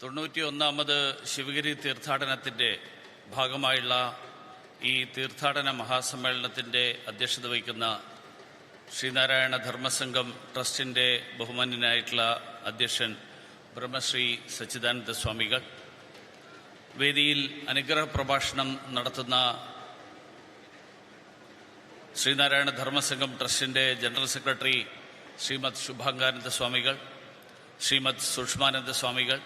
91ാമത് ശിവഗിരി തീർത്ഥാടനത്തിൻ്റെ ഭാഗമായുള്ള ഈ തീർത്ഥാടന മഹാസമ്മേളനത്തിൻ്റെ അധ്യക്ഷത വഹിക്കുന്ന ശ്രീനാരായണ ധർമ്മസംഘം ട്രസ്റ്റിൻ്റെ ബഹുമാന്യനായിട്ടുള്ള അധ്യക്ഷൻ ബ്രഹ്മശ്രീ സച്ചിദാനന്ദ സ്വാമികൾ, വേദിയിൽ അനുഗ്രഹ പ്രഭാഷണം നടത്തുന്ന ശ്രീനാരായണ ധർമ്മസംഘം ട്രസ്റ്റിൻ്റെ ജനറൽ സെക്രട്ടറി ശ്രീമദ് ശുഭാംഗാനന്ദ സ്വാമികൾ, ശ്രീമദ് സൂക്ഷ്മാനന്ദ സ്വാമികൾ,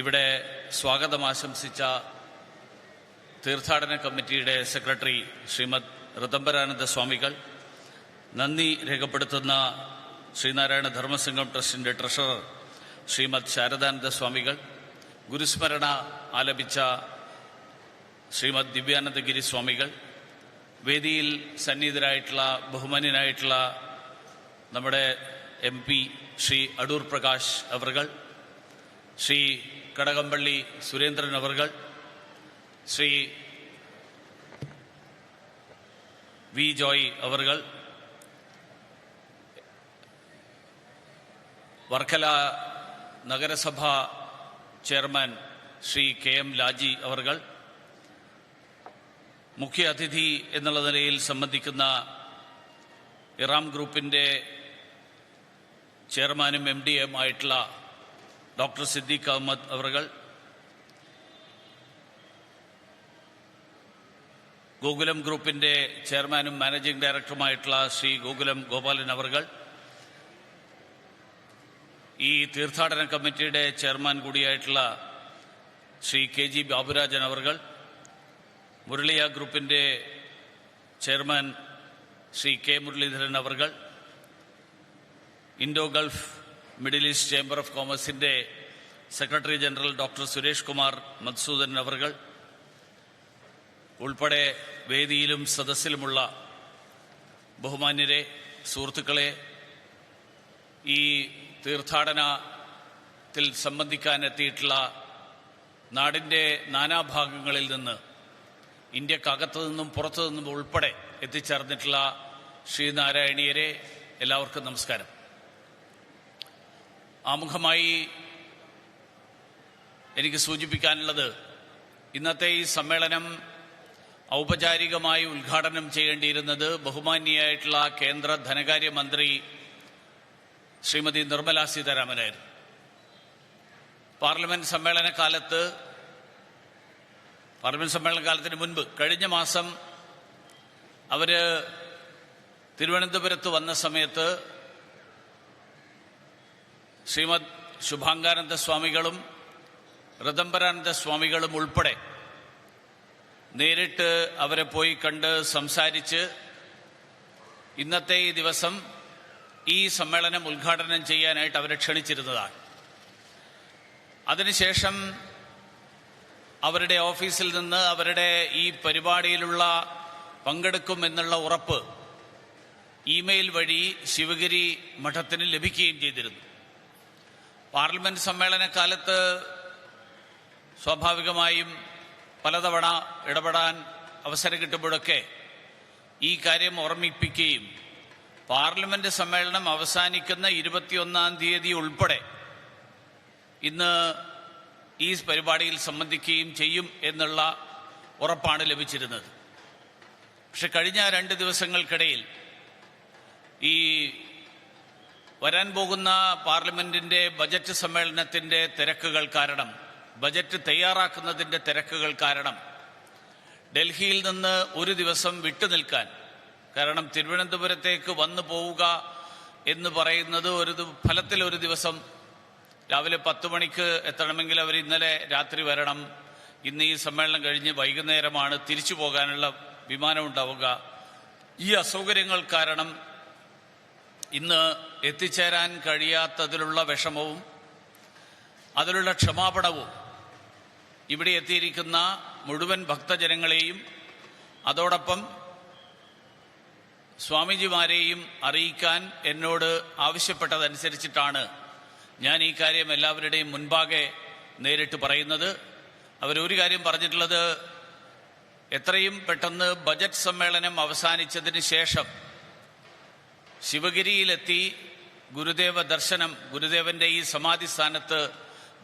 ഇവിടെ സ്വാഗതം ആശംസിച്ച തീർത്ഥാടന കമ്മിറ്റിയുടെ സെക്രട്ടറി ശ്രീമദ് ഋതംബരാനന്ദ സ്വാമികൾ, നന്ദി രേഖപ്പെടുത്തുന്ന ശ്രീനാരായണ ധർമ്മസംഘം ട്രസ്റ്റിൻ്റെ ട്രഷറർ ശ്രീമദ് ശാരദാനന്ദ സ്വാമികൾ, ഗുരുസ്മരണ ആലപിച്ച ശ്രീമദ് ദിവ്യാനന്ദഗിരി സ്വാമികൾ, വേദിയിൽ സന്നിഹിതരായിട്ടുള്ള ബഹുമാന്യനായിട്ടുള്ള നമ്മുടെ MP ശ്രീ അടൂർ പ്രകാശ് അവർകൾ, ശ്രീ കടകംപള്ളി സുരേന്ദ്രൻ അവർകൾ, ശ്രീ വി ജോയ് അവർകൾ, വർക്കല നഗരസഭ ചെയർമാൻ ശ്രീ KM ലാജി അവർകൾ, മുഖ്യ അതിഥി എന്നുള്ള നിലയിൽ സംബന്ധിക്കുന്ന ഇറാം ഗ്രൂപ്പിൻ്റെ ചെയർമാനും MD-യുമായിട്ടുള്ള ഡോക്ടർ സിദ്ദീഖ് അഹമ്മദ് അവർകൾ, ഗോകുലം ഗ്രൂപ്പിൻ്റെ ചെയർമാനും മാനേജിംഗ് ഡയറക്ടറുമായിട്ടുള്ള ശ്രീ ഗോകുലം ഗോപാലൻ അവർകൾ, ഈ തീർത്ഥാടന കമ്മിറ്റിയുടെ ചെയർമാൻ കൂടിയായിട്ടുള്ള ശ്രീ KG ബാബുരാജൻ അവർകൾ, മുരളിയ ഗ്രൂപ്പിൻ്റെ ചെയർമാൻ ശ്രീ K മുരളീധരൻ അവർകൾ, Indo Gulf Middle East Chamber of കോമേഴ്സിൻ്റെ secretary general doctor Suresh Kumar Madhusudan അവർകൾ ഉൾപ്പെടെ വേദിയിലും സദസ്സിലുമുള്ള ബഹുമാന്യരെ, സുഹൃത്തുക്കളെ, ഈ തീർത്ഥാടനത്തിൽ സംബന്ധിക്കാനെത്തിയിട്ടുള്ള നാടിൻ്റെ നാനാഭാഗങ്ങളിൽ നിന്ന്, ഇന്ത്യക്കകത്തു നിന്നും പുറത്തു നിന്നും ഉൾപ്പെടെ എത്തിച്ചേർന്നിട്ടുള്ള ശ്രീനാരായണീയരെ, എല്ലാവർക്കും നമസ്കാരം. ആമുഖമായി എനിക്ക് സൂചിപ്പിക്കാനുള്ളത്, ഇന്നത്തെ ഈ സമ്മേളനം ഔപചാരികമായി ഉദ്ഘാടനം ചെയ്യേണ്ടിയിരുന്നത് ബഹുമാന്യയായിട്ടുള്ള കേന്ദ്ര ധനകാര്യമന്ത്രി ശ്രീമതി നിർമ്മലാ സീതാരാമനായിരുന്നു. പാർലമെന്റ് സമ്മേളനകാലത്തിന് മുൻപ് കഴിഞ്ഞ മാസം അവർ തിരുവനന്തപുരത്ത് വന്ന സമയത്ത് ശ്രീമദ് ശുഭാംഗാനന്ദ സ്വാമികളും ഋതംബരാനന്ദ സ്വാമികളും ഉൾപ്പെടെ നേരിട്ട് അവരെ പോയി കണ്ട് സംസാരിച്ച് ഇന്നത്തെ ഈ ദിവസം ഈ സമ്മേളനം ഉദ്ഘാടനം ചെയ്യാനായിട്ട് അവരെ ക്ഷണിച്ചിരുന്നതാണ്. അതിനുശേഷം അവരുടെ ഓഫീസിൽ നിന്ന് അവരുടെ ഈ പരിപാടിയിലുള്ള പങ്കെടുക്കുമെന്നുള്ള ഉറപ്പ് ഇമെയിൽ വഴി ശിവഗിരി മഠത്തിന് ലഭിക്കുകയും ചെയ്തിരുന്നു. പാർലമെന്റ് സമ്മേളനകാലത്ത് സ്വാഭാവികമായും പലതവണ ഇടപെടാൻ അവസരം കിട്ടുമ്പോഴൊക്കെ ഈ കാര്യം ഓർമ്മിപ്പിക്കുകയും പാർലമെന്റ് സമ്മേളനം അവസാനിക്കുന്ന 21-ാം തീയതി ഉൾപ്പെടെ ഇന്ന് ഈ പരിപാടിയിൽ സംബന്ധിക്കുകയും ചെയ്യും എന്നുള്ള ഉറപ്പാണ് ലഭിച്ചിരുന്നത്. പക്ഷെ കഴിഞ്ഞ 2 ദിവസങ്ങൾക്കിടയിൽ ഈ വരാൻ പോകുന്ന പാർലമെന്റിന്റെ ബജറ്റ് സമ്മേളനത്തിന്റെ തിരക്കുകൾ കാരണം, ബജറ്റ് തയ്യാറാക്കുന്നതിന്റെ തിരക്കുകൾ കാരണം ഡൽഹിയിൽ നിന്ന് ഒരു ദിവസം വിട്ടുനിൽക്കാൻ, കാരണം തിരുവനന്തപുരത്തേക്ക് വന്നു പോവുക എന്ന് പറയുന്നത് ഫലത്തിൽ ഒരു ദിവസം രാവിലെ 10 മണിക്ക് എത്തണമെങ്കിൽ അവർ ഇന്നലെ രാത്രി വരണം. ഇന്ന് ഈ സമ്മേളനം കഴിഞ്ഞ് വൈകുന്നേരമാണ് തിരിച്ചു പോകാനുള്ള വിമാനം ഉണ്ടാവുക. ഈ അസൗകര്യങ്ങൾ കാരണം ഇന്ന് എത്തിച്ചേരാൻ കഴിയാത്തതിലുള്ള വിഷമവും അതിലുള്ള ക്ഷമാപണവും ഇവിടെ എത്തിയിരിക്കുന്ന മുഴുവൻ ഭക്തജനങ്ങളെയും അതോടൊപ്പം സ്വാമിജിമാരെയും അറിയിക്കാൻ എന്നോട് ആവശ്യപ്പെട്ടതനുസരിച്ചിട്ടാണ് ഞാൻ ഈ കാര്യം എല്ലാവരുടെയും മുൻപാകെ നേരിട്ട് പറയുന്നത്. അവരൊരു കാര്യം പറഞ്ഞിട്ടുള്ളത്, എത്രയും പെട്ടെന്ന് ബജറ്റ് സമ്മേളനം അവസാനിച്ചതിന് ശേഷം ശിവഗിരിയിലെത്തി ഗുരുദേവ ദർശനം, ഗുരുദേവന്റെ ഈ സമാധി സ്ഥാനത്ത്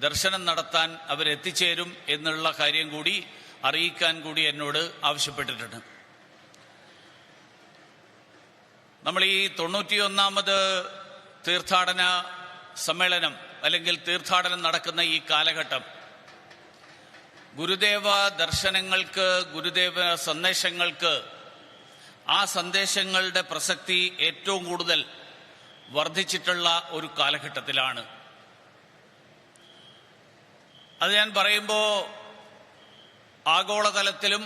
ദർശനം നടത്താൻ അവരെത്തിച്ചേരും എന്നുള്ള കാര്യം കൂടി അറിയിക്കാൻ കൂടി എന്നോട് ആവശ്യപ്പെട്ടിട്ടുണ്ട്. നമ്മൾ ഈ 91ാമത് തീർത്ഥാടന സമ്മേളനം അല്ലെങ്കിൽ തീർത്ഥാടനം നടക്കുന്ന ഈ കാലഘട്ടം ഗുരുദേവ ദർശനങ്ങൾക്ക്, ഗുരുദേവ സന്ദേശങ്ങൾക്ക്, ആ സന്ദേശങ്ങളുടെ പ്രസക്തി ഏറ്റവും കൂടുതൽ വർദ്ധിച്ചിട്ടുള്ള ഒരു കാലഘട്ടത്തിലാണ്. അത് ഞാൻ പറയുമ്പോൾ ആഗോളതലത്തിലും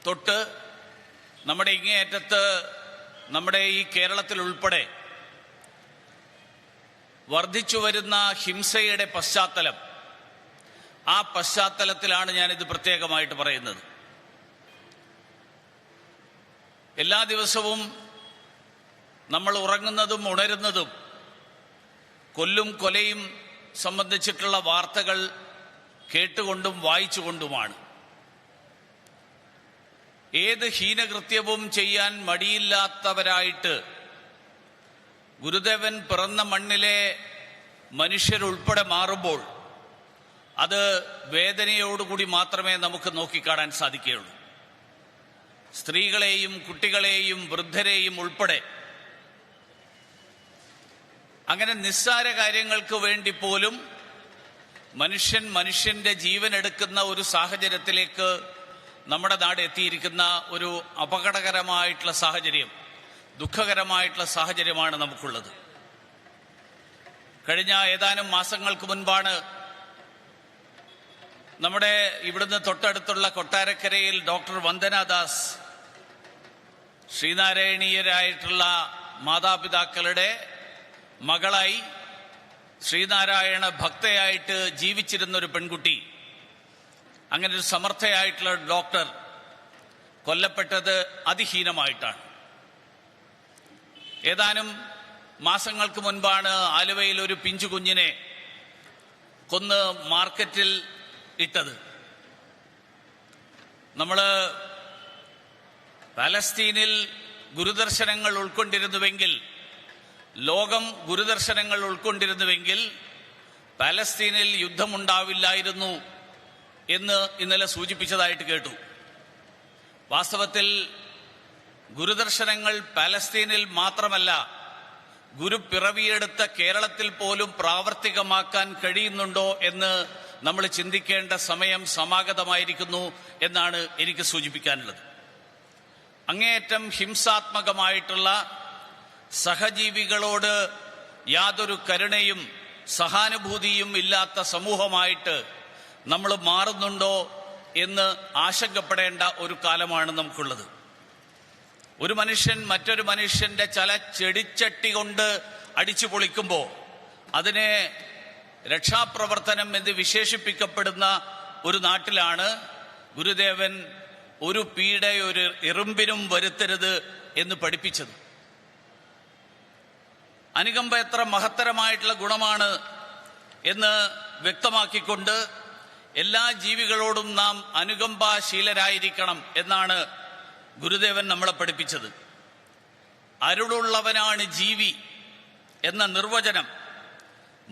തൊട്ട് നമ്മുടെ ഇങ്ങേയറ്റത്ത് നമ്മുടെ ഈ കേരളത്തിൽ ഉൾപ്പെടെ വർദ്ധിച്ചു വരുന്ന ഹിംസയുടെ പശ്ചാത്തലം, ആ പശ്ചാത്തലത്തിലാണ് ഞാനിത് പ്രത്യേകമായിട്ട് പറയുന്നത്. എല്ലാ ദിവസവും നമ്മൾ ഉറങ്ങുന്നതും ഉണരുന്നതും കൊല്ലും കൊലയും സംബന്ധിച്ചിട്ടുള്ള വാർത്തകൾ കേട്ടുകൊണ്ടും വായിച്ചുകൊണ്ടുമാണ്. ഏത് ഹീനകൃത്യവും ചെയ്യാൻ മടിയില്ലാത്തവരായിട്ട് ഗുരുദേവൻ പിറന്ന മണ്ണിലെ മനുഷ്യരുൾപ്പെടെ മാറുമ്പോൾ അത് വേദനയോടുകൂടി മാത്രമേ നമുക്ക് നോക്കിക്കാണാൻ സാധിക്കുകയുള്ളൂ. സ്ത്രീകളെയും കുട്ടികളെയും വൃദ്ധരെയും ഉൾപ്പെടെ അങ്ങനെ നിസ്സാര കാര്യങ്ങൾക്ക് വേണ്ടി പോലും മനുഷ്യന്റെ ജീവൻ എടുക്കുന്ന ഒരു സാഹചര്യത്തിലേക്ക് നമ്മുടെ നാട് എത്തിയിരിക്കുന്ന ഒരു അപകടകരമായിട്ടുള്ള സാഹചര്യം, ദുഃഖകരമായിട്ടുള്ള സാഹചര്യമാണ് നമുക്കുള്ളത്. കഴിഞ്ഞ ഏതാനും മാസങ്ങൾക്ക് മുൻപാണ് നമ്മുടെ ഇവിടുന്ന് തൊട്ടടുത്തുള്ള കൊട്ടാരക്കരയിൽ ഡോക്ടർ വന്ദനാദാസ് ശ്രീനാരായണീയരായിട്ടുള്ള മാതാപിതാക്കളുടെ മകളായി ശ്രീനാരായണ ഭക്തയായിട്ട് ജീവിച്ചിരുന്നൊരു പെൺകുട്ടി, അങ്ങനെ ഒരു സമർത്ഥയായിട്ടുള്ള ഡോക്ടർ കൊല്ലപ്പെട്ടത് അതിഹീനമായിട്ടാണ്. ഏതാനും മാസങ്ങൾക്ക് മുൻപാണ് ആലുവയിൽ ഒരു പിഞ്ചു കുഞ്ഞിനെ കൊന്ന് മാർക്കറ്റിൽ ഇട്ടത്. നമ്മൾ പാലസ്തീനിൽ ഗുരുദർശനങ്ങൾ ഉൾക്കൊണ്ടിരുന്നുവെങ്കിൽ, ലോകം ഗുരുദർശനങ്ങൾ ഉൾക്കൊണ്ടിരുന്നുവെങ്കിൽ പാലസ്തീനിൽ യുദ്ധമുണ്ടാവില്ലായിരുന്നു എന്ന് ഇന്നലെ സൂചിപ്പിച്ചതായിട്ട് കേട്ടു. വാസ്തവത്തിൽ ഗുരുദർശനങ്ങൾ പാലസ്തീനിൽ മാത്രമല്ല, ഗുരു പിറവിയെടുത്ത കേരളത്തിൽ പോലും പ്രാവർത്തികമാക്കാൻ കഴിയുന്നുണ്ടോ എന്ന് നമ്മൾ ചിന്തിക്കേണ്ട സമയം സമാഗതമായിരിക്കുന്നു എന്നാണ് എനിക്ക് സൂചിപ്പിക്കാനുള്ളത്. അങ്ങേയറ്റം ഹിംസാത്മകമായിട്ടുള്ള സഹജീവികളോട് യാതൊരു കരുണയും സഹാനുഭൂതിയും ഇല്ലാത്ത സമൂഹമായിട്ട് നമ്മൾ മാറുന്നുണ്ടോ എന്ന് ആശങ്കപ്പെടേണ്ട ഒരു കാലമാണ് നമുക്കുള്ളത്. ഒരു മനുഷ്യൻ മറ്റൊരു മനുഷ്യന്റെ ചെടിച്ചട്ടി കൊണ്ട് അടിച്ചു പൊളിക്കുമ്പോൾ അതിനെ രക്ഷാപ്രവർത്തനം എന്ന് വിശേഷിപ്പിക്കപ്പെടുന്ന ഒരു നാട്ടിലാണ് ഗുരുദേവൻ ഒരു പീഡ ഒരു എറുമ്പിനും വരുത്തരുത് എന്ന് പഠിപ്പിച്ചത്. അനുകമ്പ എത്ര മഹത്തരമായിട്ടുള്ള ഗുണമാണ് എന്ന് വ്യക്തമാക്കിക്കൊണ്ട് എല്ലാ ജീവികളോടും നാം അനുകമ്പാശീലരായിരിക്കണം എന്നാണ് ഗുരുദേവൻ നമ്മളെ പഠിപ്പിച്ചത്. അരുളുള്ളവനാണ് ജീവി എന്ന നിർവചനം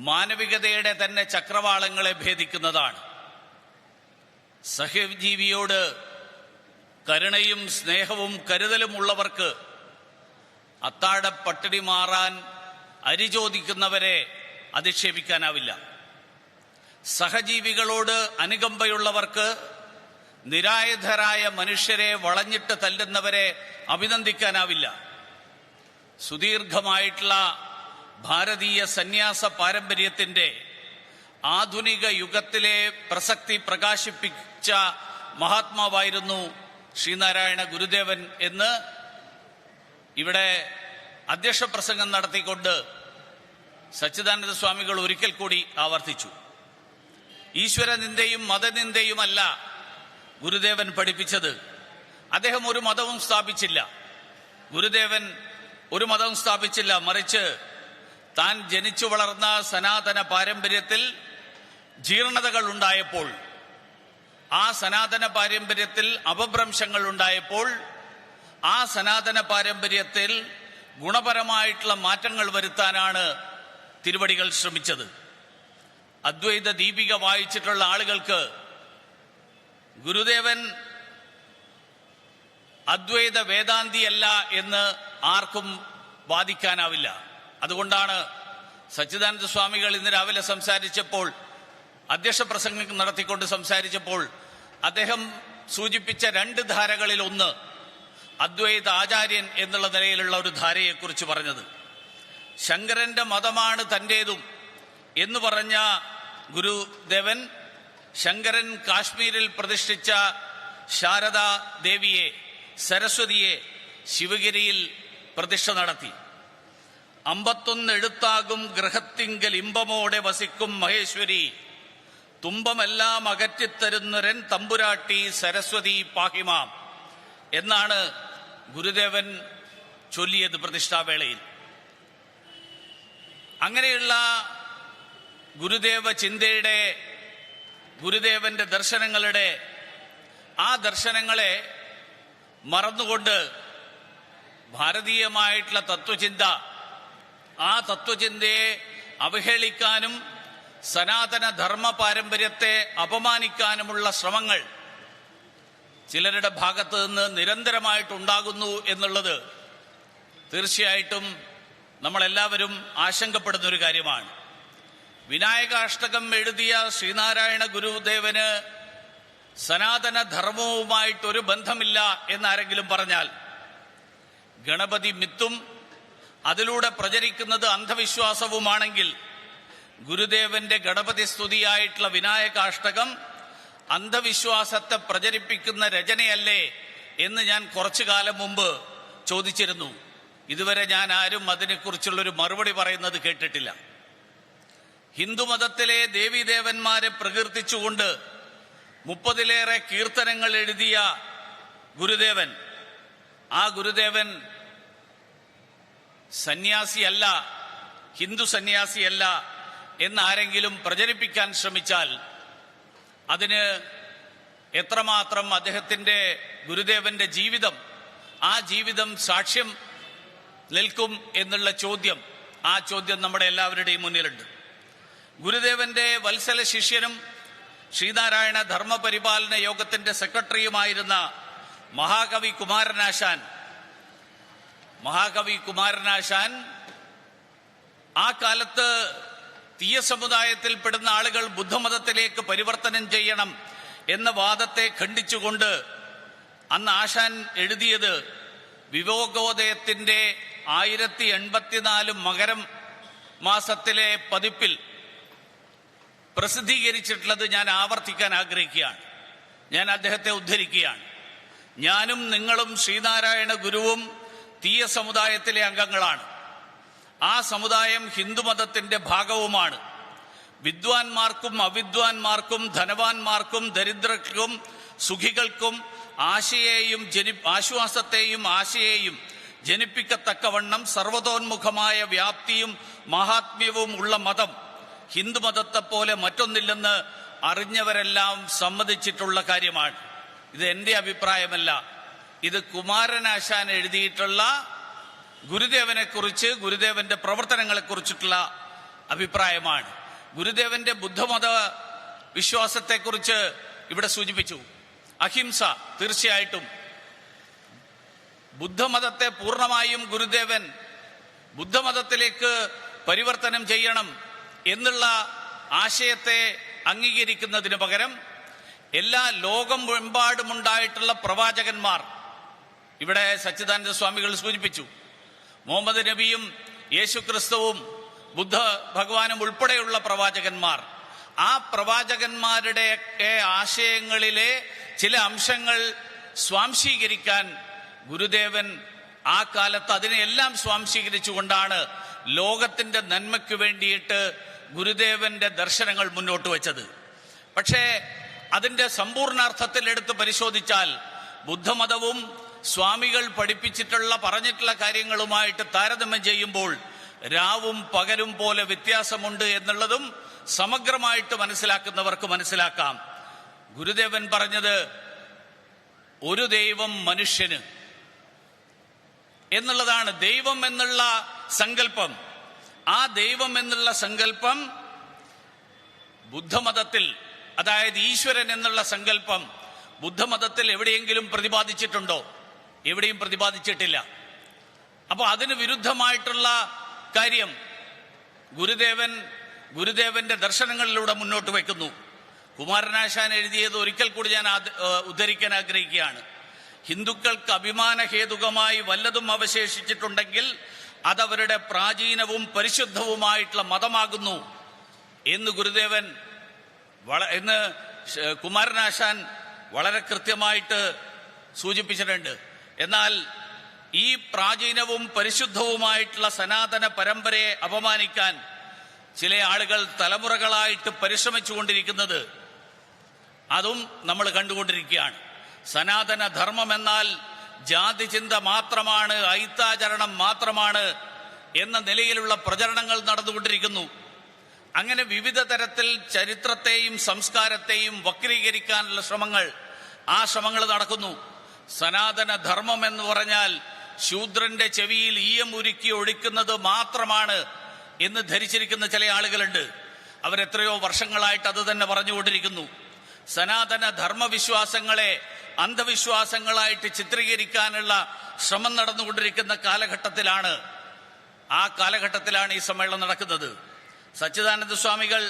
മാനവികതയുടെ തന്നെ ചക്രവാളങ്ങളെ ഭേദിക്കുന്നതാണ്. സഹജീവിയോട് കരുണയും സ്നേഹവും കരുതലും ഉള്ളവർക്ക് അത്താഴ പട്ടിണി മാറാൻ അരി ചോദിക്കുന്നവരെ അധിക്ഷേപിക്കാനാവില്ല. സഹജീവികളോട് അനുകമ്പയുള്ളവർക്ക് നിരായുധരായ മനുഷ്യരെ വളഞ്ഞിട്ട് തല്ലുന്നവരെ അഭിനന്ദിക്കാനാവില്ല. സുദീർഘമായിട്ടുള്ള ഭാരതീയ സന്യാസ പാരമ്പര്യത്തിന്റെ ആധുനിക യുഗത്തിലെ പ്രസക്തി പ്രകാശിപ്പിച്ച മഹാത്മാവായിരുന്നു ശ്രീനാരായണ ഗുരുദേവൻ എന്ന് ഇവിടെ അധ്യക്ഷ പ്രസംഗം നടത്തിക്കൊണ്ട് സച്ചിദാനന്ദ സ്വാമികൾ ഒരിക്കൽ കൂടി ആവർത്തിച്ചു. ഈശ്വരനിന്ദയും മതനിന്ദയുമല്ല ഗുരുദേവൻ പഠിപ്പിച്ചത്. അദ്ദേഹം ഒരു മതവും സ്ഥാപിച്ചില്ല. ഗുരുദേവൻ ഒരു മതവും സ്ഥാപിച്ചില്ല. മറിച്ച് താൻ ജനിച്ചു വളർന്ന സനാതന പാരമ്പര്യത്തിൽ ജീർണതകൾ ഉണ്ടായപ്പോൾ, ആ സനാതന പാരമ്പര്യത്തിൽ അപഭ്രംശങ്ങൾ ഉണ്ടായപ്പോൾ, ആ സനാതന പാരമ്പര്യത്തിൽ ഗുണപരമായിട്ടുള്ള മാറ്റങ്ങൾ വരുത്താനാണ് തിരുവടികൾ ശ്രമിച്ചത്. അദ്വൈത ദീപിക വായിച്ചിട്ടുള്ള ആളുകൾക്ക് ഗുരുദേവൻ അദ്വൈത വേദാന്തിയല്ല എന്ന് ആർക്കും വാദിക്കാനാവില്ല. അതുകൊണ്ടാണ് സച്ചിദാനന്ദ സ്വാമികൾ ഇന്ന് രാവിലെ സംസാരിച്ചപ്പോൾ, അധ്യക്ഷ പ്രസംഗം നടത്തിക്കൊണ്ട് സംസാരിച്ചപ്പോൾ അദ്ദേഹം സൂചിപ്പിച്ച രണ്ട് ധാരകളിൽ ഒന്ന് അദ്വൈത ആചാര്യൻ എന്നുള്ള നിലയിലുള്ള ഒരു ധാരയെക്കുറിച്ച് പറഞ്ഞത്. ശങ്കരന്റെ മതമാണ് തൻ്റേതും എന്ന് പറഞ്ഞ ഗുരുദേവൻ ശങ്കരൻ കാശ്മീരിൽ പ്രതിഷ്ഠിച്ച ശാരദാ ദേവിയെ, സരസ്വതിയെ ശിവഗിരിയിൽ പ്രതിഷ്ഠ നടത്തി. 51 എഴുത്താകും ഗൃഹത്തിങ്കൽ ഇമ്പമോടെ വസിക്കും മഹേശ്വരി, തുമ്പമെല്ലാം അകറ്റിത്തരുന്നരൻ തമ്പുരാട്ടി സരസ്വതി പാഹിമാം എന്നാണ് ഗുരുദേവൻ ചൊല്ലിയത് പ്രതിഷ്ഠാവേളയിൽ. അങ്ങനെയുള്ള ഗുരുദേവ ചിന്തയുടെ, ഗുരുദേവന്റെ ദർശനങ്ങളുടെ ആ ദർശനങ്ങളെ മറന്നുകൊണ്ട് ഭാരതീയമായിട്ടുള്ള തത്വചിന്ത, ആ തത്വചിന്തയെ അവഹേളിക്കാനും സനാതന ധർമ്മ പാരമ്പര്യത്തെ അപമാനിക്കാനുമുള്ള ശ്രമങ്ങൾ ചിലരുടെ ഭാഗത്ത് നിന്ന് നിരന്തരമായിട്ടുണ്ടാകുന്നു എന്നുള്ളത് തീർച്ചയായിട്ടും നമ്മളെല്ലാവരും ആശങ്കപ്പെടുന്നൊരു കാര്യമാണ്. വിനായകാഷ്ടകം എഴുതിയ ശ്രീനാരായണ ഗുരുദേവന് സനാതന ധർമ്മവുമായിട്ടൊരു ബന്ധമില്ല എന്നാരെങ്കിലും പറഞ്ഞാൽ, ഗണപതി മിത്തും അതിലൂടെ പ്രചരിക്കുന്നത് അന്ധവിശ്വാസവുമാണെങ്കിൽ ഗുരുദേവന്റെ ഗണപതി സ്തുതിയായിട്ടുള്ള വിനായകാഷ്ടകം അന്ധവിശ്വാസത്തെ പ്രചരിപ്പിക്കുന്ന രചനയല്ലേ എന്ന് ഞാൻ കുറച്ചു കാലം മുമ്പ് ചോദിച്ചിരുന്നു. ഇതുവരെ ഞാൻ ആരും അതിനെക്കുറിച്ചുള്ളൊരു മറുപടി പറയുന്നത് കേട്ടിട്ടില്ല. ഹിന്ദുമതത്തിലെ ദേവീദേവന്മാരെ പ്രകീർത്തിച്ചുകൊണ്ട് 30-ലേറെ കീർത്തനങ്ങൾ എഴുതിയ ഗുരുദേവൻ, ആ ഗുരുദേവൻ സന്യാസിയല്ല, ഹിന്ദു സന്യാസിയല്ല എന്നാരെങ്കിലും പ്രചരിപ്പിക്കാൻ ശ്രമിച്ചാൽ അതിന് എത്രമാത്രം അദ്ദേഹത്തിന്റെ ഗുരുദേവന്റെ ജീവിതം, ആ ജീവിതം സാക്ഷ്യം നിൽക്കും എന്നുള്ള ചോദ്യം, ആ ചോദ്യം നമ്മുടെ എല്ലാവരുടെയും മുന്നിലുണ്ട്. ഗുരുദേവന്റെ വത്സല ശിഷ്യനും ശ്രീനാരായണ ധർമ്മപരിപാലന യോഗത്തിന്റെ സെക്രട്ടറിയുമായിരുന്ന മഹാകവി കുമാരനാശാൻ ആ കാലത്ത് തീയ സമുദായത്തിൽപ്പെടുന്ന ആളുകൾ ബുദ്ധമതത്തിലേക്ക് പരിവർത്തനം ചെയ്യണം എന്ന വാദത്തെ ഖണ്ഡിച്ചുകൊണ്ട് അന്ന് ആശാൻ എഴുതിയത് വിവേകോദയത്തിന്റെ 1084 മകരം മാസത്തിലെ പതിപ്പിൽ പ്രസിദ്ധീകരിച്ചിട്ടുള്ളത് ഞാൻ ആവർത്തിക്കാൻ ആഗ്രഹിക്കുകയാണ്. ഞാൻ അദ്ദേഹത്തെ ഉദ്ധരിക്കുകയാണ്. ഞാനും നിങ്ങളും ശ്രീനാരായണ ഗുരുവും തീയ സമുദായത്തിലെ അംഗങ്ങളാണ്. ആ സമുദായം ഹിന്ദുമതത്തിന്റെ ഭാഗവുമാണ്. വിദ്വാൻമാർക്കും അവിദ്വാൻമാർക്കും ധനവാന്മാർക്കും ദരിദ്രർക്കും സുഖികൾക്കും ആശ്വാസത്തെയും ആശയെയും ജനിപ്പിക്കത്തക്കവണ്ണം സർവതോന്മുഖമായ വ്യാപ്തിയും മഹാത്മ്യവും ഉള്ള മതം ഹിന്ദുമതത്തെ പോലെ മറ്റൊന്നില്ലെന്ന് അറിഞ്ഞവരെല്ലാം സമ്മതിച്ചിട്ടുള്ള കാര്യമാണ്. ഇത് എന്റെ അഭിപ്രായമല്ല, ഇത് കുമാരനാശാൻ എഴുതിയിട്ടുള്ള ഗുരുദേവനെക്കുറിച്ച്, ഗുരുദേവന്റെ പ്രവർത്തനങ്ങളെക്കുറിച്ചിട്ടുള്ള അഭിപ്രായമാണ്. ഗുരുദേവന്റെ ബുദ്ധമത വിശ്വാസത്തെക്കുറിച്ച് ഇവിടെ സൂചിപ്പിച്ചു. അഹിംസ, തീർച്ചയായിട്ടും ബുദ്ധമതത്തെ പൂർണ്ണമായും ഗുരുദേവൻ ബുദ്ധമതത്തിലേക്ക് പരിവർത്തനം ചെയ്യണം എന്നുള്ള ആശയത്തെ അംഗീകരിക്കുന്നതിന് പകരം എല്ലാ ലോകമെമ്പാടുമുണ്ടായിട്ടുള്ള പ്രവാചകന്മാർ, ഇവിടെ സച്ചിദാനന്ദ സ്വാമികൾ സൂചിപ്പിച്ചു, മുഹമ്മദ് നബിയും യേശുക്രിസ്തുവും ബുദ്ധ ഭഗവാനും ഉൾപ്പെടെയുള്ള പ്രവാചകന്മാർ, ആ പ്രവാചകന്മാരുടെയൊക്കെ ആശയങ്ങളിലെ ചില അംശങ്ങൾ സ്വാംശീകരിക്കാൻ ഗുരുദേവൻ ആ കാലത്ത് അതിനെയെല്ലാം സ്വാംശീകരിച്ചുകൊണ്ടാണ് ലോകത്തിന്റെ നന്മയ്ക്ക് വേണ്ടിയിട്ട് ഗുരുദേവന്റെ ദർശനങ്ങൾ മുന്നോട്ട് വച്ചത്. പക്ഷേ അതിന്റെ സമ്പൂർണാർത്ഥത്തിൽ എടുത്ത് പരിശോധിച്ചാൽ ബുദ്ധമതവും സ്വാമികൾ പഠിപ്പിച്ചിട്ടുള്ള പറഞ്ഞിട്ടുള്ള കാര്യങ്ങളുമായിട്ട് താരതമ്യം ചെയ്യുമ്പോൾ രാവും പകലും പോലെ വ്യത്യാസമുണ്ട് എന്നുള്ളതും സമഗ്രമായിട്ട് മനസ്സിലാക്കുന്നവർക്ക് മനസ്സിലാക്കാം. ഗുരുദേവൻ പറഞ്ഞത് ഒരു ദൈവം മനുഷ്യന് എന്നുള്ളതാണ്. ദൈവം എന്നുള്ള സങ്കല്പം, ആ ദൈവം എന്നുള്ള സങ്കല്പം ബുദ്ധമതത്തിൽ, അതായത് ഈശ്വരൻ എന്നുള്ള സങ്കല്പം ബുദ്ധമതത്തിൽ എവിടെയെങ്കിലും പ്രതിപാദിച്ചിട്ടുണ്ടോ? എവിടെയും പ്രതിപാദിച്ചിട്ടില്ല. അപ്പോൾ അതിന് വിരുദ്ധമായിട്ടുള്ള കാര്യം ഗുരുദേവന്റെ ദർശനങ്ങളിലൂടെ മുന്നോട്ട് വയ്ക്കുന്നു. കുമാരനാശാൻ എഴുതിയത് ഒരിക്കൽ കൂടി ഞാൻ ഉദ്ധരിക്കാൻ ആഗ്രഹിക്കുകയാണ്. ഹിന്ദുക്കൾക്ക് അഭിമാനഹേതുകമായി വല്ലതും അവശേഷിച്ചിട്ടുണ്ടെങ്കിൽ അതവരുടെ പ്രാചീനവും പരിശുദ്ധവുമായിട്ടുള്ള മതമാകുന്നു എന്ന് കുമാരനാശാൻ വളരെ കൃത്യമായിട്ട് സൂചിപ്പിച്ചിട്ടുണ്ട്. എന്നാൽ ഈ പ്രാചീനവും പരിശുദ്ധവുമായിട്ടുള്ള സനാതന പരമ്പരയെ അപമാനിക്കാൻ ചില ആളുകൾ തലമുറകളായിട്ട് പരിശ്രമിച്ചുകൊണ്ടിരിക്കുന്നത് അതും നമ്മൾ കണ്ടുകൊണ്ടിരിക്കുകയാണ്. സനാതന ധർമ്മം എന്നാൽ ജാതി ചിന്ത മാത്രമാണ്, ഐത്താചരണം മാത്രമാണ് എന്ന നിലയിലുള്ള പ്രചരണങ്ങൾ നടന്നുകൊണ്ടിരിക്കുന്നു. അങ്ങനെ വിവിധ തരത്തിൽ ചരിത്രത്തെയും സംസ്കാരത്തെയും വക്രീകരിക്കാനുള്ള ശ്രമങ്ങൾ നടക്കുന്നു. സനാതന ധർമ്മം എന്ന് പറഞ്ഞാൽ ശൂദ്രന്റെ ചെവിയിൽ ഈയം ഉരുക്കി ഒഴിക്കുന്നത് മാത്രമാണ് എന്ന് ധരിച്ചിരിക്കുന്ന ചില ആളുകളുണ്ട്. അവരെത്രയോ വർഷങ്ങളായിട്ട് അത് തന്നെ പറഞ്ഞുകൊണ്ടിരിക്കുന്നു. സനാതന ധർമ്മവിശ്വാസങ്ങളെ അന്ധവിശ്വാസങ്ങളായിട്ട് ചിത്രീകരിക്കാനുള്ള ശ്രമം നടന്നുകൊണ്ടിരിക്കുന്ന കാലഘട്ടത്തിലാണ് ഈ സമ്മേളനം നടക്കുന്നത്. സച്ചിദാനന്ദ സ്വാമികൾ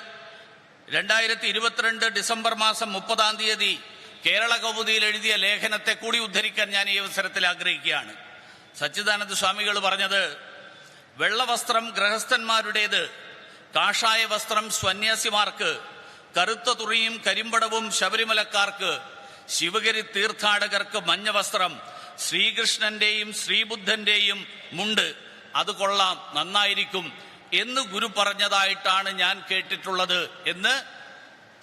2022 ഡിസംബർ മാസം 30-ാം തീയതി കേരള കൗമുദിയിൽ എഴുതിയ ലേഖനത്തെ കൂടി ഉദ്ധരിക്കാൻ ഞാൻ ഈ അവസരത്തിൽ ആഗ്രഹിക്കുകയാണ്. സച്ചിദാനന്ദ സ്വാമികൾ പറഞ്ഞത്, വെള്ളവസ്ത്രം ഗൃഹസ്ഥന്മാരുടേത്, കാഷായ വസ്ത്രം സന്യാസിമാർക്ക്, കറുത്ത തുണിയും കരിമ്പടവും ശബരിമലക്കാർക്ക്, ശിവഗിരി തീർത്ഥാടകർക്ക് മഞ്ഞ വസ്ത്രം, ശ്രീകൃഷ്ണന്റെയും ശ്രീബുദ്ധന്റെയും മുണ്ട്, അത് കൊള്ളാം, നന്നായിരിക്കും എന്ന് ഗുരു പറഞ്ഞതായിട്ടാണ് ഞാൻ കേട്ടിട്ടുള്ളത് എന്ന്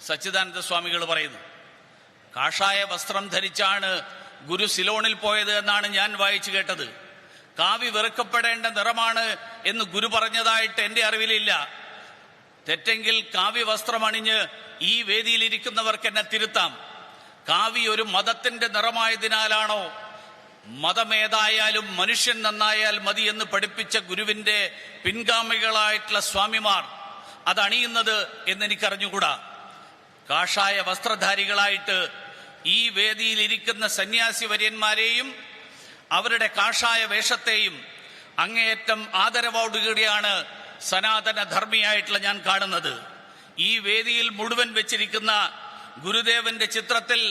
സച്ചിദാനന്ദ സ്വാമികൾ പറയുന്നു. കാഷായ വസ്ത്രം ധരിച്ചാണ് ഗുരു സിലോണിൽ പോയത് എന്നാണ് ഞാൻ വായിച്ചു കേട്ടത്. കാവി വെറുക്കപ്പെടേണ്ട നിറമാണ് എന്ന് ഗുരു പറഞ്ഞതായിട്ട് എന്റെ അറിവിലില്ല. തെറ്റെങ്കിൽ കാവ്യ വസ്ത്രമണിഞ്ഞ് ഈ വേദിയിലിരിക്കുന്നവർക്ക് എന്നെ തിരുത്താം. കാവി ഒരു മതത്തിന്റെ നിറമായതിനാലാണോ മതമേതായാലും മനുഷ്യൻ നന്നായാൽ മതി എന്ന് പഠിപ്പിച്ച ഗുരുവിന്റെ പിൻഗാമികളായിട്ടുള്ള സ്വാമിമാർ അതണിയുന്നത് എന്നെനിക്കറിഞ്ഞുകൂടാ. കാഷായ വസ്ത്രധാരികളായിട്ട് ഈ വേദിയിലിരിക്കുന്ന സന്യാസി വര്യന്മാരെയും അവരുടെ കാഷായ വേഷത്തെയും അങ്ങേയറ്റം ആദരവോടുകൂടിയാണ് സനാതന ധർമ്മിയായിട്ടുള്ള ഞാൻ കാണുന്നത്. ഈ വേദിയിൽ മുഴുവൻ വെച്ചിരിക്കുന്ന ഗുരുദേവന്റെ ചിത്രത്തിൽ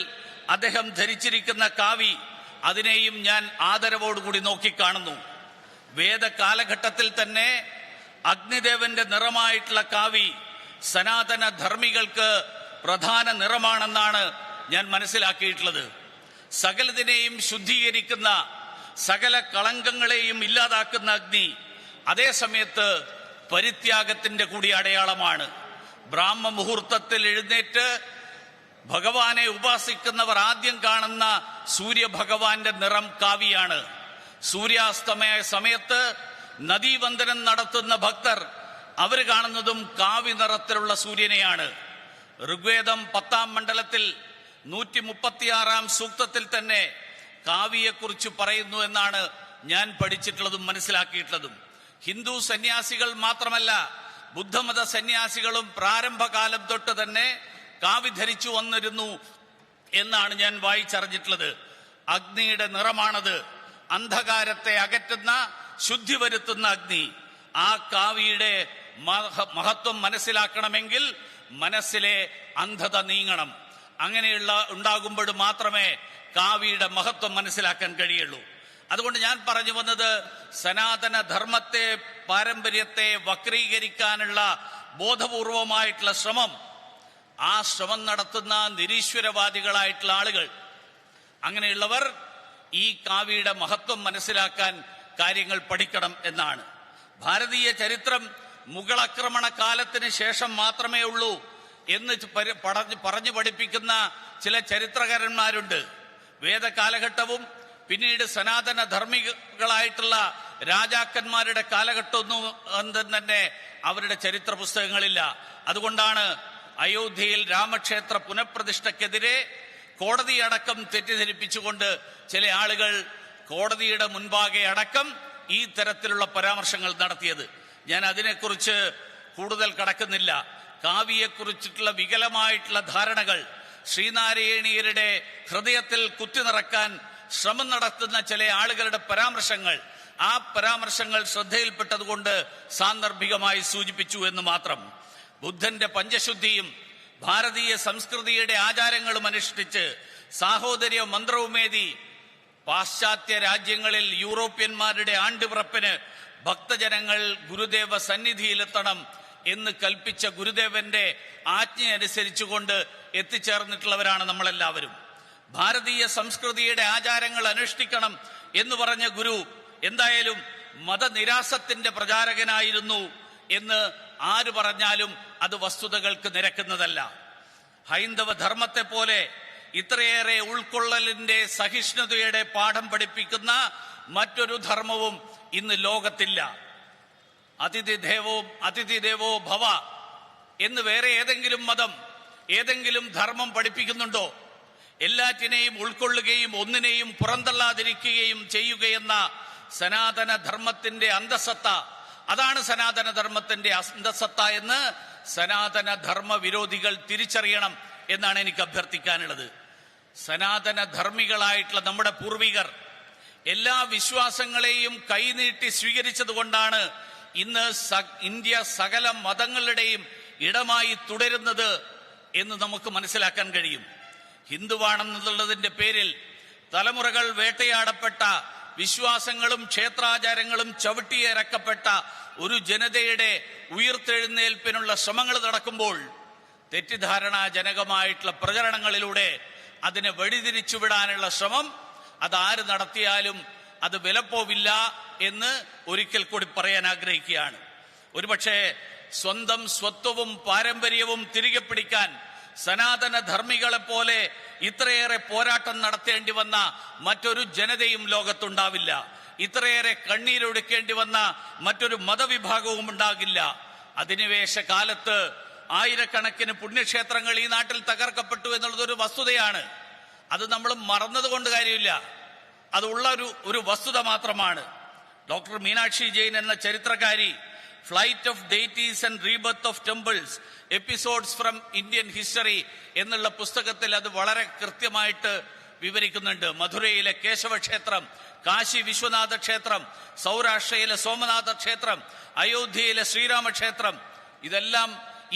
അദ്ദേഹം ധരിച്ചിരിക്കുന്ന കാവി, അതിനെയും ഞാൻ ആദരവോടുകൂടി നോക്കിക്കാണുന്നു. വേദകാലഘട്ടത്തിൽ തന്നെ അഗ്നിദേവന്റെ നിറമായിട്ടുള്ള കാവി സനാതന ധർമ്മികൾക്ക് പ്രധാന നിറമാണെന്നാണ് ഞാൻ മനസ്സിലാക്കിയിട്ടുള്ളത്. സകലതിനെയും ശുദ്ധീകരിക്കുന്ന, സകല കളങ്കങ്ങളെയും ഇല്ലാതാക്കുന്ന അഗ്നി അതേസമയത്ത് പരിത്യാഗത്തിന്റെ കൂടി അടയാളമാണ്. ബ്രാഹ്മ മുഹൂർത്തത്തിൽ എഴുന്നേറ്റ് ഭഗവാനെ ഉപാസിക്കുന്നവർ ആദ്യം കാണുന്ന സൂര്യഭഗവാന്റെ നിറം കാവിയാണ്. സൂര്യാസ്തമയ സമയത്ത് നദീവന്ദനം നടത്തുന്ന ഭക്തർ അവർ കാണുന്നതും കാവി നിറത്തിലുള്ള സൂര്യനെയാണ്. ഋഗ്വേദം 10-ാം മണ്ഡലത്തിൽ 136-ാം സൂക്തത്തിൽ തന്നെ കാവിയെക്കുറിച്ച് പറയുന്നു എന്നാണ് ഞാൻ പഠിച്ചിട്ടുള്ളതും മനസ്സിലാക്കിയിട്ടുള്ളതും. ഹിന്ദു സന്യാസികൾ മാത്രമല്ല, ബുദ്ധമത സന്യാസികളും പ്രാരംഭകാലം തൊട്ട് തന്നെ കാവി ധരിച്ചു വന്നിരുന്നു എന്നാണ് ഞാൻ വായിച്ചറിഞ്ഞിട്ടുള്ളത്. അഗ്നിയുടെ നിറമാണത്. അന്ധകാരത്തെ അകറ്റുന്ന, ശുദ്ധി വരുത്തുന്ന അഗ്നി. ആ കാവിയുടെ മഹത്വം മനസ്സിലാക്കണമെങ്കിൽ മനസ്സിലെ അന്ധത നീങ്ങണം. അങ്ങനെയുള്ള ഉണ്ടാകുമ്പോൾ മാത്രമേ കാവിയുടെ മഹത്വം മനസ്സിലാക്കാൻ കഴിയുള്ളൂ. അതുകൊണ്ട് ഞാൻ പറഞ്ഞു വന്നത്, സനാതന ധർമ്മത്തെ, പാരമ്പര്യത്തെ വക്രീകരിക്കാനുള്ള ബോധപൂർവമായിട്ടുള്ള ശ്രമം, ആ ശ്രമം നടത്തുന്ന നിരീശ്വരവാദികളായിട്ടുള്ള ആളുകൾ, അങ്ങനെയുള്ളവർ ഈ കാവിയുടെ മഹത്വം മനസ്സിലാക്കാൻ കാര്യങ്ങൾ പഠിക്കണം എന്നാണ്. ഭാരതീയ ചരിത്രം മുഗളാക്രമണ കാലത്തിന് ശേഷം മാത്രമേ ഉള്ളൂ എന്ന് പറഞ്ഞു പഠിപ്പിക്കുന്ന ചില ചരിത്രകാരന്മാരുണ്ട്. വേദകാലഘട്ടവും പിന്നീട് സനാതന ധർമ്മികളായിട്ടുള്ള രാജാക്കന്മാരുടെ കാലഘട്ടമൊന്നും തന്നെ അവരുടെ ചരിത്ര പുസ്തകങ്ങളില്ല. അതുകൊണ്ടാണ് അയോധ്യയിൽ രാമക്ഷേത്ര പുനഃപ്രതിഷ്ഠയ്ക്കെതിരെ കോടതിയടക്കം തെറ്റിദ്ധരിപ്പിച്ചുകൊണ്ട് ചില ആളുകൾ കോടതിയുടെ മുൻപാകെ അടക്കം ഈ തരത്തിലുള്ള പരാമർശങ്ങൾ നടത്തിയത്. ഞാൻ അതിനെക്കുറിച്ച് കൂടുതൽ കടക്കുന്നില്ല. കാവ്യയെക്കുറിച്ചിട്ടുള്ള വികലമായിട്ടുള്ള ധാരണകൾ ശ്രീനാരായണീയരുടെ ഹൃദയത്തിൽ കുത്തിനിറക്കാൻ ശ്രമം നടത്തുന്ന ചില ആളുകളുടെ പരാമർശങ്ങൾ, ആ പരാമർശങ്ങൾ ശ്രദ്ധയിൽപ്പെട്ടതുകൊണ്ട് സാന്ദർഭികമായി സൂചിപ്പിച്ചു എന്ന് മാത്രം. ബുദ്ധന്റെ പഞ്ചശുദ്ധിയും ഭാരതീയ സംസ്കൃതിയുടെ ആചാരങ്ങളും അനുഷ്ഠിച്ച് സാഹോദര്യ മന്ത്രവുമേതി പാശ്ചാത്യ രാജ്യങ്ങളിൽ യൂറോപ്യന്മാരുടെ ആണ്ടുപിറപ്പിന് ഭക്തജനങ്ങൾ ഗുരുദേവ സന്നിധിയിലെത്തണം എന്ന് കൽപ്പിച്ച ഗുരുദേവന്റെ ആജ്ഞയനുസരിച്ചുകൊണ്ട് എത്തിച്ചേർന്നിട്ടുള്ളവരാണ് നമ്മളെല്ലാവരും. ഭാരതീയ സംസ്കൃതിയുടെ ആചാരങ്ങൾ അനുഷ്ഠിക്കണം എന്ന് പറഞ്ഞ ഗുരു എന്തായാലും മതനിരാസത്തിന്റെ പ്രചാരകനായിരുന്നു എന്ന് ആര് പറഞ്ഞാലും അത് വസ്തുതകൾക്ക് നിരക്കുന്നതല്ല. ഹൈന്ദവ ധർമ്മത്തെ പോലെ ഇത്രയേറെ ഉൾക്കൊള്ളലിന്റെ സഹിഷ്ണുതയുടെ പാഠം പഠിപ്പിക്കുന്ന മറ്റൊരു ധർമ്മവും ഇന്ന് ലോകത്തില്ല. അതിഥി ദേവോ ഭവ എന്ന് വേറെ ഏതെങ്കിലും മതം, ഏതെങ്കിലും ധർമ്മം പഠിപ്പിക്കുന്നുണ്ടോ? എല്ലാറ്റിനെയും ഉൾക്കൊള്ളുകയും ഒന്നിനെയും പുറന്തള്ളാതിരിക്കുകയും ചെയ്യുകയെന്ന സനാതന ധർമ്മത്തിന്റെ അന്തസത്ത, അതാണ് സനാതന ധർമ്മത്തിന്റെ അന്തസത്ത എന്ന് സനാതന ധർമ്മ വിരോധികൾ തിരിച്ചറിയണം എന്നാണ് എനിക്ക് അഭ്യർത്ഥിക്കാനുള്ളത്. സനാതന ധർമ്മികളായിട്ടുള്ള നമ്മുടെ പൂർവികർ എല്ലാ വിശ്വാസങ്ങളെയും കൈനീട്ടി സ്വീകരിച്ചതുകൊണ്ടാണ് ഇന്ന് ഇന്ത്യ സകല മതങ്ങളുടെയും ഇടമായി തുടരുന്നത് എന്ന് നമുക്ക് മനസ്സിലാക്കാൻ കഴിയും. ഹിന്ദുവാണെന്നുള്ളതിന്റെ പേരിൽ തലമുറകൾ വേട്ടയാടപ്പെട്ട വിശ്വാസങ്ങളും ക്ഷേത്രാചാരങ്ങളും ചവിട്ടിയിറക്കപ്പെട്ട ഒരു ജനതയുടെ ഉയിർത്തെഴുന്നേൽപ്പിനുള്ള ശ്രമങ്ങൾ നടക്കുമ്പോൾ തെറ്റിദ്ധാരണാജനകമായിട്ടുള്ള പ്രചരണങ്ങളിലൂടെ അതിനെ വഴിതിരിച്ചുവിടാനുള്ള ശ്രമം അതാര് നടത്തിയാലും അത് വിലപ്പോവില്ല എന്ന് ഒരിക്കൽ കൂടി പറയാൻ ആഗ്രഹിക്കുകയാണ്. ഒരുപക്ഷെ സ്വന്തം സ്വത്വവും പാരമ്പര്യവും തിരികെ പിടിക്കാൻ സനാതന ധർമ്മികളെ പോലെ ഇത്രയേറെ പോരാട്ടം നടത്തേണ്ടി വന്ന മറ്റൊരു ജനതയും ലോകത്തുണ്ടാവില്ല. ഇത്രയേറെ കണ്ണീരൊടുക്കേണ്ടി വന്ന മറ്റൊരു മതവിഭാഗവും ഉണ്ടാകില്ല. അധിനിവേശ കാലത്ത് ആയിരക്കണക്കിന് പുണ്യക്ഷേത്രങ്ങൾ ഈ നാട്ടിൽ തകർക്കപ്പെട്ടു എന്നുള്ളതൊരു വസ്തുതയാണ്. അത് നമ്മൾ മറന്നതുകൊണ്ട് കാര്യമില്ല, അതുള്ള ഒരു വസ്തുത മാത്രമാണ്. ഡോക്ടർ മീനാക്ഷി ജെയിൻ എന്ന ചരിത്രകാരി flight of deities and rebirth of temples episodes from Indian history എന്നുള്ള പുസ്തകത്തിൽ അത് വളരെ കൃത്യമായിട്ട് വിവരിക്കുന്നുണ്ട്. മധുരയിലെ കേശവ ക്ഷേത്രം, കാശി വിശ്വനാഥ ക്ഷേത്രം, സൗരാഷ്ട്രയിലെ സോമനാഥ ക്ഷേത്രം, അയോധ്യയിലെ ശ്രീരാമക്ഷേത്രം, ഇതെല്ലാം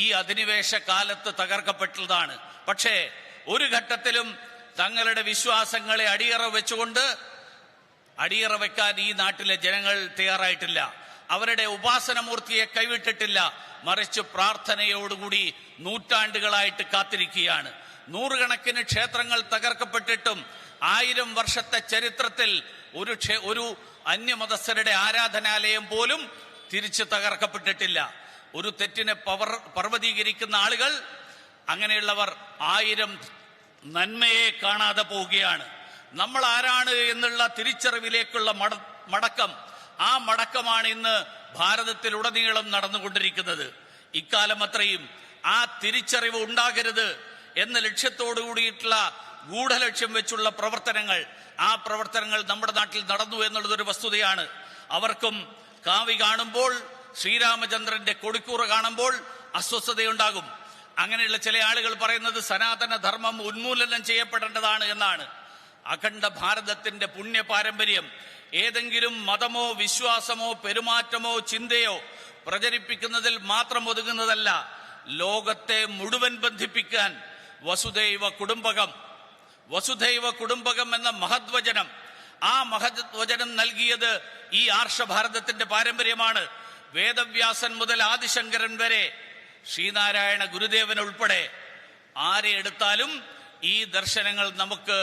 ഈ അധിനിവേശ കാലത്ത് തകർക്കപ്പെട്ടതാണ്. പക്ഷേ ഒരു ഘട്ടത്തിലും തങ്ങളുടെ വിശ്വാസങ്ങളെ അടിയറ വെക്കാൻ ഈ നാട്ടിലെ ജനങ്ങൾ തയ്യാറായിട്ടില്ല. അവരുടെ ഉപാസനമൂർത്തിയെ കൈവിട്ടിട്ടില്ല. മറിച്ച് പ്രാർത്ഥനയോടുകൂടി നൂറ്റാണ്ടുകളായിട്ട് കാത്തിരിക്കുകയാണ്. നൂറുകണക്കിന് ക്ഷേത്രങ്ങൾ തകർക്കപ്പെട്ടിട്ടും 1000 വർഷത്തെ ചരിത്രത്തിൽ ഒരു അന്യമതസ്ഥരുടെ ആരാധനാലയം പോലും തിരിച്ചു തകർക്കപ്പെട്ടിട്ടില്ല. ഒരു തെറ്റിനെ പർവ്വതീകരിക്കുന്ന ആളുകൾ, അങ്ങനെയുള്ളവർ 1000 നന്മയെ കാണാതെ പോവുകയാണ്. നമ്മൾ ആരാണ് എന്നുള്ള തിരിച്ചറിവിലേക്കുള്ള മടക്കം, ആ മടക്കമാണ് ഇന്ന് ഭാരതത്തിലുടനീളം നടന്നുകൊണ്ടിരിക്കുന്നത്. ഇക്കാലം അത്രയും ആ തിരിച്ചറിവ് ഉണ്ടാകരുത് എന്ന ലക്ഷ്യത്തോടു കൂടിയിട്ടുള്ള ഗൂഢലക്ഷ്യം വെച്ചുള്ള പ്രവർത്തനങ്ങൾ, ആ പ്രവർത്തനങ്ങൾ നമ്മുടെ നാട്ടിൽ നടന്നു എന്നുള്ളതൊരു വസ്തുതയാണ്. അവർക്കും കാവി കാണുമ്പോൾ, ശ്രീരാമചന്ദ്രന്റെ കൊടിക്കൂറ കാണുമ്പോൾ അസ്വസ്ഥതയുണ്ടാകും. അങ്ങനെയുള്ള ചില ആളുകൾ പറയുന്നത് സനാതന ധർമ്മം ഉന്മൂലനം ചെയ്യപ്പെടേണ്ടതാണ് എന്നാണ്. അഖണ്ഡ ഭാരതത്തിന്റെ പുണ്യ പാരമ്പര്യം ഏതെങ്കിലും മതമോ വിശ്വാസമോ പെരുമാറ്റമോ ചിന്തയോ പ്രചരിപ്പിക്കുന്നതിൽ മാത്രം ഒതുങ്ങുന്നതല്ല. ലോകത്തെ മുഴുവൻ ബന്ധിപ്പിക്കാൻ വസുദൈവ കുടുംബകം എന്ന മഹദ്വചനം, ആ മഹദ്വചനം നൽകിയത് ഈ ആർഷഭാരതത്തിന്റെ പാരമ്പര്യമാണ്. വേദവ്യാസൻ മുതൽ ആദിശങ്കരൻ വരെ, ശ്രീനാരായണ ഗുരുദേവൻ ഉൾപ്പെടെ ആരെ എടുത്താലും ഈ ദർശനങ്ങൾ നമുക്ക്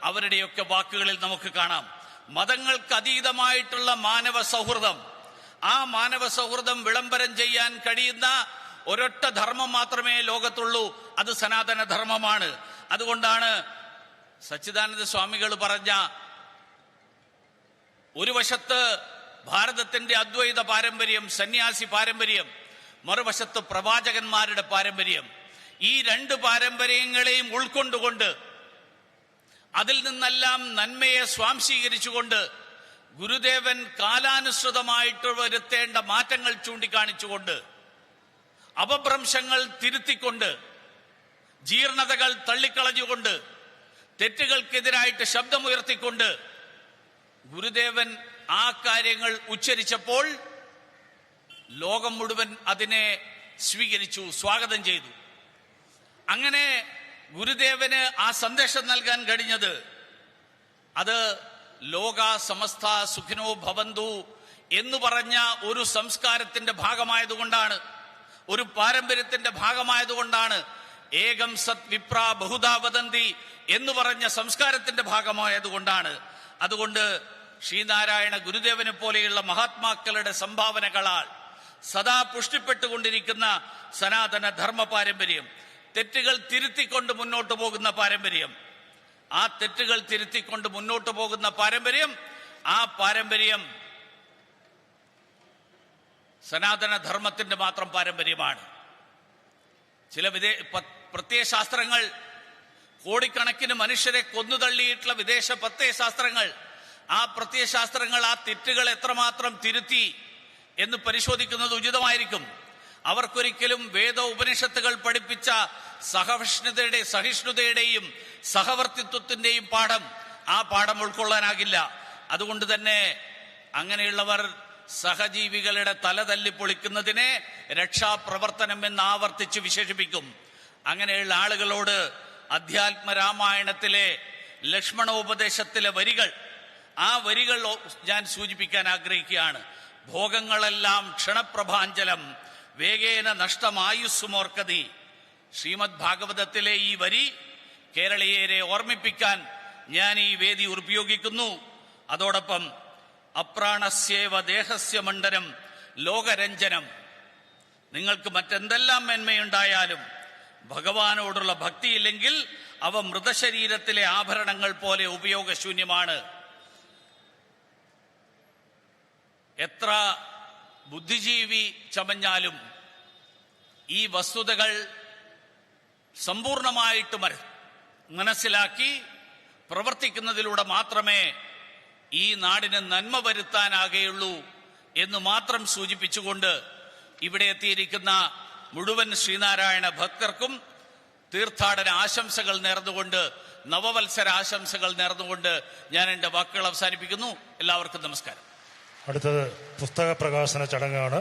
അവരുടെയൊക്കെ വാക്കുകളിൽ നമുക്ക് കാണാം. മതങ്ങൾക്ക് അതീതമായിട്ടുള്ള മാനവ സൗഹൃദം, ആ മാനവ സൗഹൃദം വിളംബരം ചെയ്യാൻ കഴിയുന്ന ഒരൊറ്റ ധർമ്മം മാത്രമേ ലോകത്തുള്ളൂ, അത് സനാതന ധർമ്മമാണ്. അതുകൊണ്ടാണ് സച്ചിദാനന്ദ സ്വാമികൾ പറഞ്ഞ, ഒരു വശത്ത് ഭാരതത്തിന്റെ അദ്വൈത പാരമ്പര്യം, സന്യാസി പാരമ്പര്യം, മറുവശത്ത് പ്രവാചകന്മാരുടെ പാരമ്പര്യം. ഈ 2 പാരമ്പര്യങ്ങളെയും ഉൾക്കൊണ്ടുകൊണ്ട് അതിൽ നിന്നെല്ലാം നന്മയെ സ്വാംശീകരിച്ചുകൊണ്ട് ഗുരുദേവൻ കാലാനുസൃതമായിട്ട് വരുത്തേണ്ട മാറ്റങ്ങൾ ചൂണ്ടിക്കാണിച്ചുകൊണ്ട് അപഭ്രംശങ്ങൾ തിരുത്തിക്കൊണ്ട്, ജീർണതകൾ തള്ളിക്കളഞ്ഞുകൊണ്ട്, തെറ്റുകൾക്കെതിരായിട്ട് ശബ്ദമുയർത്തിക്കൊണ്ട് ഗുരുദേവൻ ആ കാര്യങ്ങൾ ഉച്ചരിച്ചപ്പോൾ ലോകം മുഴുവൻ അതിനെ സ്വീകരിച്ചു, സ്വാഗതം ചെയ്തു. അങ്ങനെ ഗുരുദേവന് ആ സന്ദേശം നൽകാൻ കഴിഞ്ഞത് അത് ലോക സമസ്ത സുഖിനോ ഭവന്തു എന്ന് പറഞ്ഞ ഒരു സംസ്കാരത്തിന്റെ ഭാഗമായതുകൊണ്ടാണ്, ഒരു പാരമ്പര്യത്തിന്റെ ഭാഗമായതുകൊണ്ടാണ്, ഏകം സത് വിപ്ര ബഹുധാ വദന്തി എന്ന് പറഞ്ഞ സംസ്കാരത്തിന്റെ ഭാഗമായതുകൊണ്ടാണ്. അതുകൊണ്ട് ശ്രീനാരായണ ഗുരുദേവനെ പോലെയുള്ള മഹാത്മാക്കളുടെ സംഭാവനകളാൽ സദാ പുഷ്ടിപ്പെട്ടുകൊണ്ടിരിക്കുന്ന സനാതന ധർമ്മ പാരമ്പര്യം, തെറ്റുകൾ തിരുത്തിക്കൊണ്ട് മുന്നോട്ട് പോകുന്ന പാരമ്പര്യം, ആ തെറ്റുകൾ തിരുത്തിക്കൊണ്ട് മുന്നോട്ട് പോകുന്ന പാരമ്പര്യം, ആ പാരമ്പര്യം സനാതന ധർമ്മത്തിന്റെ മാത്രം പാരമ്പര്യമാണ്. ചില പ്രത്യയശാസ്ത്രങ്ങൾ, കോടിക്കണക്കിന് മനുഷ്യരെ കൊന്നുതള്ളിയിട്ടുള്ള വിദേശ പ്രത്യയശാസ്ത്രങ്ങൾ, ആ പ്രത്യയശാസ്ത്രങ്ങൾ ആ തെറ്റുകൾ എത്രമാത്രം തിരുത്തി എന്ന് പരിശോധിക്കുന്നത് ഉചിതമായിരിക്കും. അവർക്കൊരിക്കലും വേദ ഉപനിഷത്തുകൾ പഠിപ്പിച്ച സഹിഷ്ണുതയുടെയും സഹവർത്തിത്വത്തിന്റെയും ആ പാഠം ഉൾക്കൊള്ളാനാകില്ല. അതുകൊണ്ട് തന്നെ അങ്ങനെയുള്ളവർ സഹജീവികളുടെ തല തല്ലി പൊളിക്കുന്നതിനെ രക്ഷാപ്രവർത്തനം എന്ന് ആവർത്തിച്ച് വിശേഷിപ്പിക്കും. അങ്ങനെയുള്ള ആളുകളോട് അധ്യാത്മ രാമായണത്തിലെ ലക്ഷ്മണോപദേശത്തിലെ വരികൾ, ആ വരികൾ ഞാൻ സൂചിപ്പിക്കാൻ ആഗ്രഹിക്കുകയാണ്. ഭോഗങ്ങളെല്ലാം ക്ഷണപ്രഭാഞ്ചലം വേഗേന നഷ്ടമായുസ്സുമോർക്കതി. ശ്രീമദ് ഭാഗവതത്തിലെ ഈ വരി കേരളീയരെ ഓർമ്മിപ്പിക്കാൻ ഞാൻ ഈ വേദി ഉപയോഗിക്കുന്നു. അതോടൊപ്പം അപ്രാണസ്യേവ ദേഹസ്യ മണ്ഡനം ലോകരഞ്ജനം. നിങ്ങൾക്ക് മറ്റെന്തെല്ലാം മേന്മയുണ്ടായാലും ഭഗവാനോടുള്ള ഭക്തിയില്ലെങ്കിൽ അവ മൃതശരീരത്തിലെ ആഭരണങ്ങൾ പോലെ ഉപയോഗശൂന്യമാണ്. എത്ര ബുദ്ധിജീവി ചമഞ്ഞാലും ഈ വസ്തുതകൾ സമ്പൂർണമായിട്ട് മനസ്സിലാക്കി പ്രവർത്തിക്കുന്നതിലൂടെ മാത്രമേ ഈ നാടിന് നന്മ വരുത്താനാകുകയുള്ളൂ എന്ന് മാത്രം സൂചിപ്പിച്ചുകൊണ്ട് ഇവിടെ എത്തിയിരിക്കുന്ന മുഴുവൻ ശ്രീനാരായണ ഭക്തർക്കും തീർത്ഥാടന ആശംസകൾ നേർന്നുകൊണ്ട്, നവവത്സര ആശംസകൾ നേർന്നുകൊണ്ട് ഞാൻ എൻ്റെ വാക്കുകൾ അവസാനിപ്പിക്കുന്നു. എല്ലാവർക്കും നമസ്കാരം. അടുത്തത് പുസ്തക പ്രകാശന ചടങ്ങാണ്.